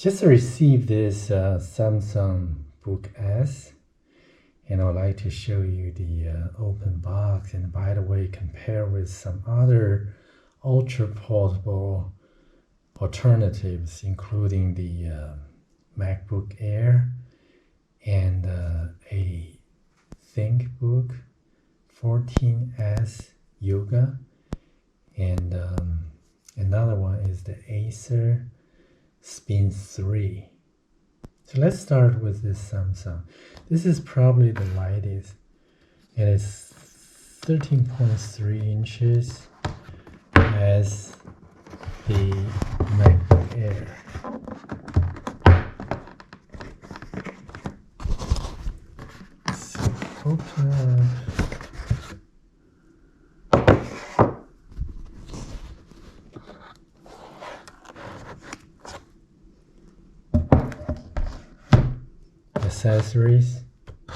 Just received this Samsung Book S, and I would like to show you the open box. And by the way, compare with some other ultra portable alternatives, including the MacBook Air and a Thinkbook 14S Yoga, and another one is the Acer Spin 3. So let's start with this Samsung. This is probably the lightest, and it's 13.3 inches as the MacBook Air. So open up. Accessories,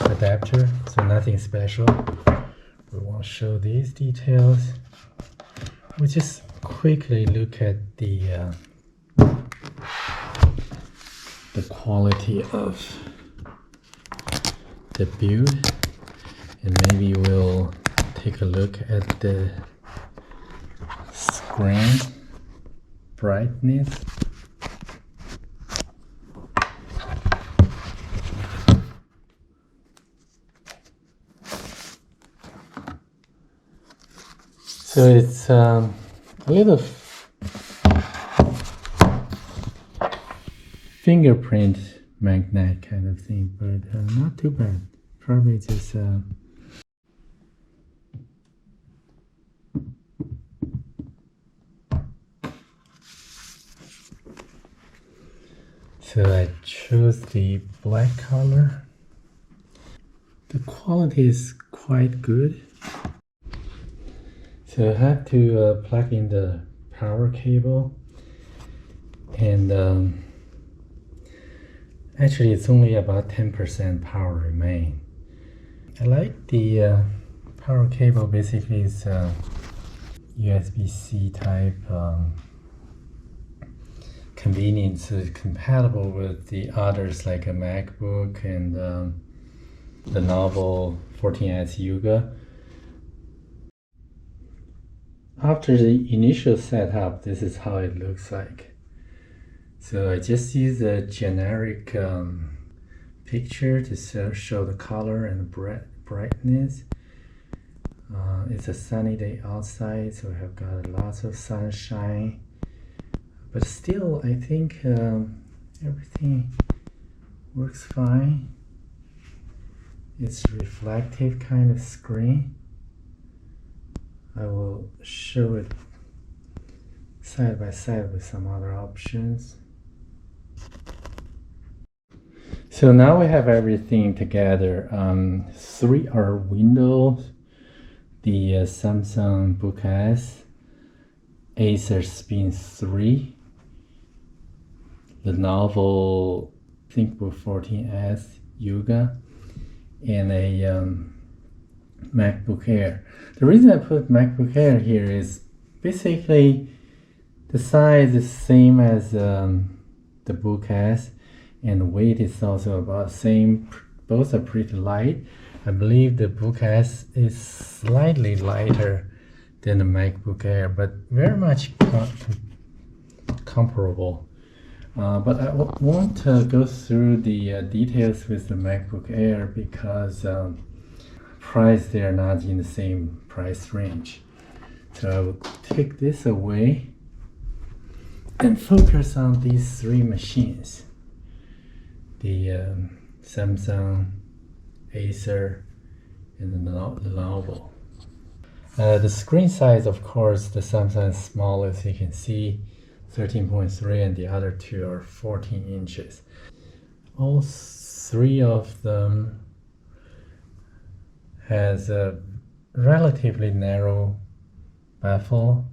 adapter, so nothing special. We won't show these details. We'll just quickly look at the quality of the build, and maybe we'll take a look at the screen brightness. So it's a little fingerprint magnet kind of thing, but not too bad. Probably just so I chose the black color. The quality is quite good. So I have to plug in the power cable, and actually it's only about 10% power remain. I like the power cable. Basically it's USB-C type, convenient, so it's compatible with the others like a MacBook and the Lenovo 14S Yoga. After the initial setup, this is how it looks like. So I just use a generic picture to show the color and brightness. It's a sunny day outside, so we have got lots of sunshine. But still, I think everything works fine. It's a reflective kind of screen. I will show it side by side with some other options. So now we have everything together. 3 are windows, the Samsung Book S, Acer Spin 3, Lenovo Thinkbook 14S Yoga, and a MacBook Air. The reason I put MacBook Air here is basically the size is same as the Book S, and the weight is also about same. Both are pretty light. I believe the Book S is slightly lighter than the MacBook Air, but very much comparable. But I won't go through the details with the MacBook Air because price, they are not in the same price range. So I will take this away and focus on these 3 machines: the Samsung, Acer, and the Lenovo. The screen size, of course, the Samsung is small, as you can see, 13.3, and the other 2 are 14 inches. All 3 of them has a relatively narrow bevel.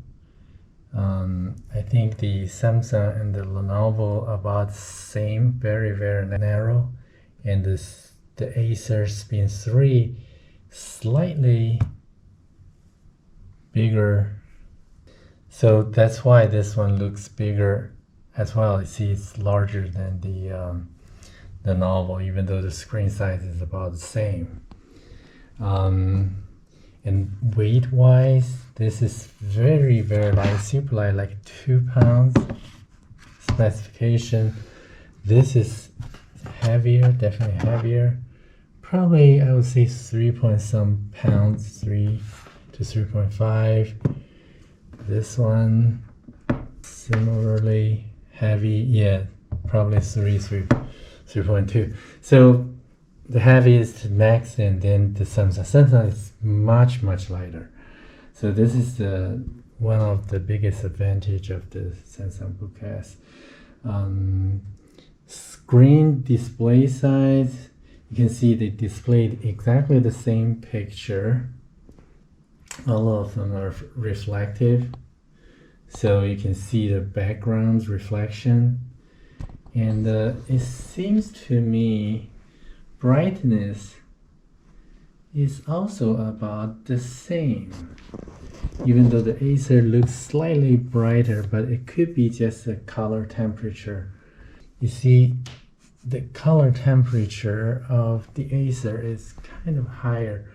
I think the Samsung and the Lenovo about same, very narrow, and the Acer Spin 3 slightly bigger. So that's why this one looks bigger as well. You see it's larger than the Lenovo, even though the screen size is about the same. And weight wise, this is very light, super light, like 2 pounds. Specification, this is heavier, definitely heavier. Probably I would say 3 point some pounds, 3 to 3.5. This one similarly heavy, yeah, probably 3.2. So the heaviest Max, and then the Samsung is much lighter. So this is one of the biggest advantage of the Samsung Book S. Screen display size, you can see they displayed exactly the same picture. All of them are reflective, so you can see the background's reflection. And it seems to me brightness is also about the same, even though the Acer looks slightly brighter, but it could be just a color temperature. You see, the color temperature of the Acer is kind of higher,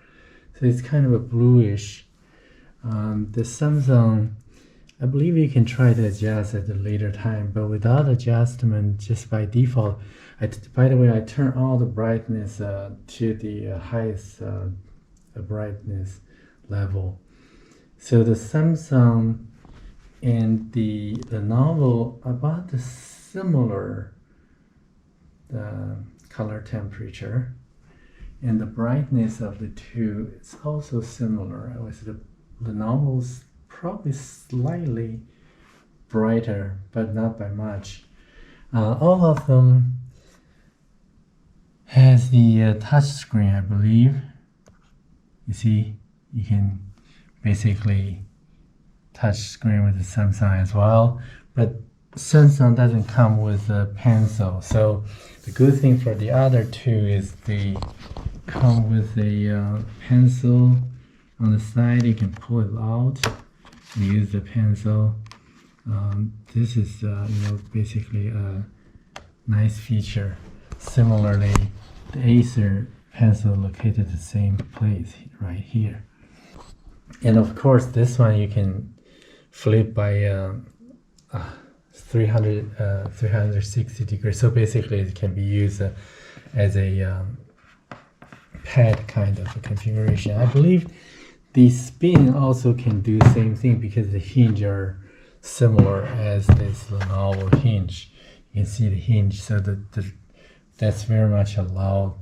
so it's kind of a bluish. The Samsung, I believe you can try to adjust at a later time, but without adjustment, just by default, by the way, I turn all the brightness to the highest brightness level. So the Samsung and the Lenovo about the similar color temperature, and the brightness of the two is also similar. With the Lenovo's probably slightly brighter, but not by much. All of them has the touch screen, I believe. You see, you can basically touch screen with the Samsung as well, but Samsung doesn't come with a pencil. So the good thing for the other two is they come with a pencil on the side. You can pull it out and use the pencil. This is basically a nice feature. Similarly, the Acer pencil located the same place right here. And of course, this one you can flip by 360 degrees. So basically, it can be used as a pad kind of a configuration. I believe the Spin also can do the same thing because the hinge are similar as this Lenovo hinge. You can see the hinge, so that's very much allowed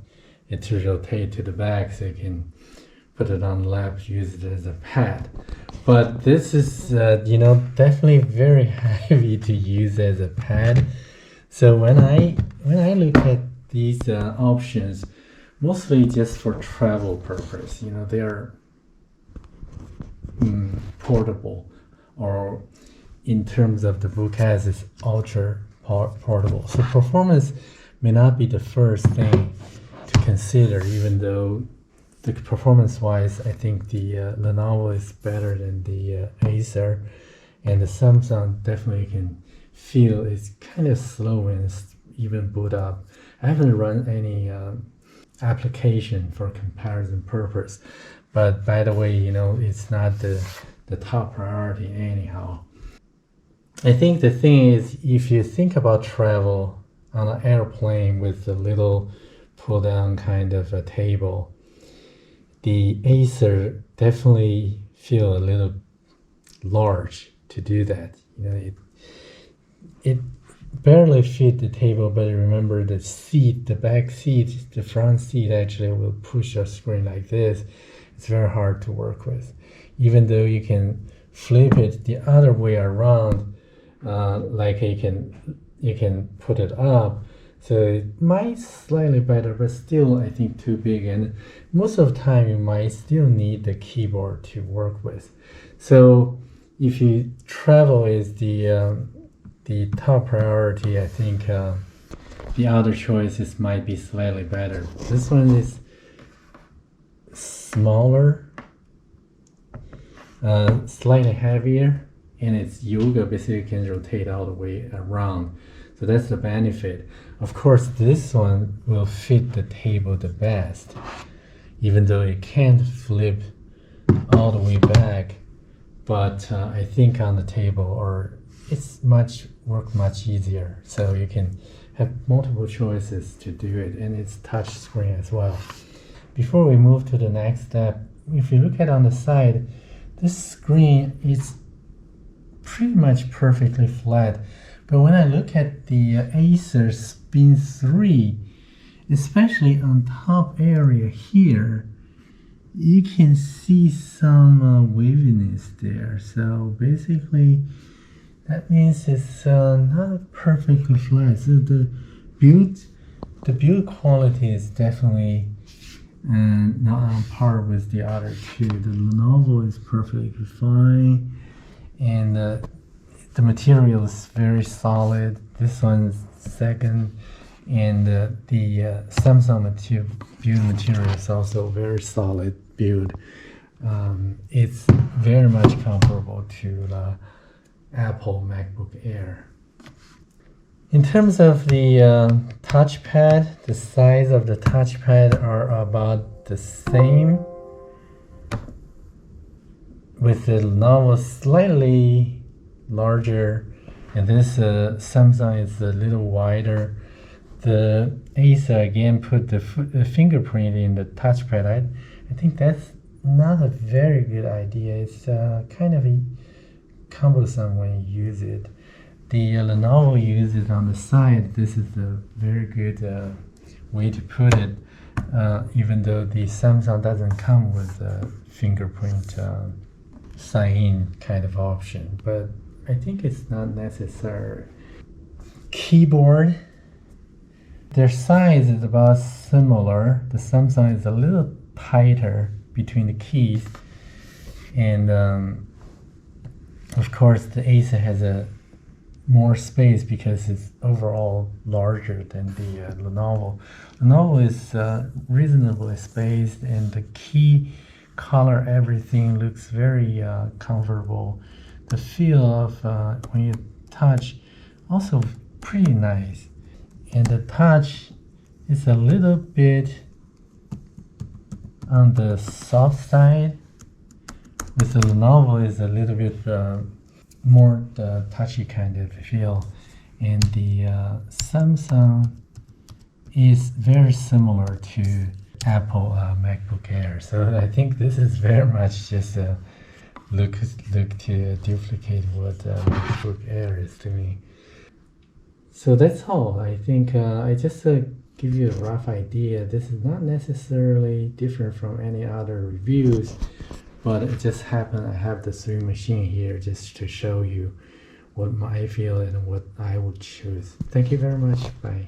it to rotate to the back, so you can put it on the lap, use it as a pad. But this is definitely very heavy to use as a pad. So when I look at these options, mostly just for travel purpose, they are portable, or in terms of the Book S, it's ultra portable. So performance may not be the first thing to consider, even though the performance-wise, I think the Lenovo is better than the Acer, and the Samsung definitely can feel it's kind of slow when it's even boot up. I haven't run any application for comparison purpose, but by the way, it's not the top priority anyhow. I think the thing is, if you think about travel on an airplane with a little pull-down kind of a table, the Acer definitely feel a little large to do that. It barely fit the table, but remember the seat, the back seat, the front seat actually will push your screen like this. It's very hard to work with. Even though you can flip it the other way around, like you can put it up, so it might slightly better, but still I think too big, and most of the time you might still need the keyboard to work with. So if you travel is the top priority, I think the other choices might be slightly better. This one is smaller, slightly heavier. and its yoga basically can rotate all the way around. So that's the benefit. Of course, this one will fit the table the best, even though it can't flip all the way back. But I think on the table, or it's work much easier. So you can have multiple choices to do it, and it's touch screen as well. Before we move to the next step, if you look at on the side, this screen is pretty much perfectly flat. But when I look at the Acer Spin 3, especially on top area here, you can see some waviness there. So basically, that means it's not perfectly flat. So the build quality is definitely not on par with the other two. The Lenovo is perfectly fine, and the material is very solid. This one's second, and the Samsung build material is also very solid build. It's very much comparable to the Apple MacBook Air. In terms of the touchpad, the size of the touchpad are about the same, with the Lenovo slightly larger, and this Samsung is a little wider. The Acer again put the fingerprint in the touchpad. I think that's not a very good idea. It's kind of cumbersome when you use it. The Lenovo uses it on the side. This is a very good way to put it, even though the Samsung doesn't come with a fingerprint sign-in kind of option. But I think it's not necessary. Keyboard, their size is about similar. The Samsung is a little tighter between the keys, and of course the Acer has a more space because it's overall larger than the Lenovo. Lenovo is reasonably spaced, and the key color, everything looks very comfortable. The feel of when you touch also pretty nice, and the touch is a little bit on the soft side. With the Lenovo is a little bit more the touchy kind of feel, and the Samsung is very similar to Apple MacBook Air. So I think this is very much just a look to duplicate what MacBook Air is doing. So that's all. I think I just give you a rough idea. This is not necessarily different from any other reviews, but it just happened I have the three machine here just to show you what I feel and what I would choose. Thank you very much. Bye.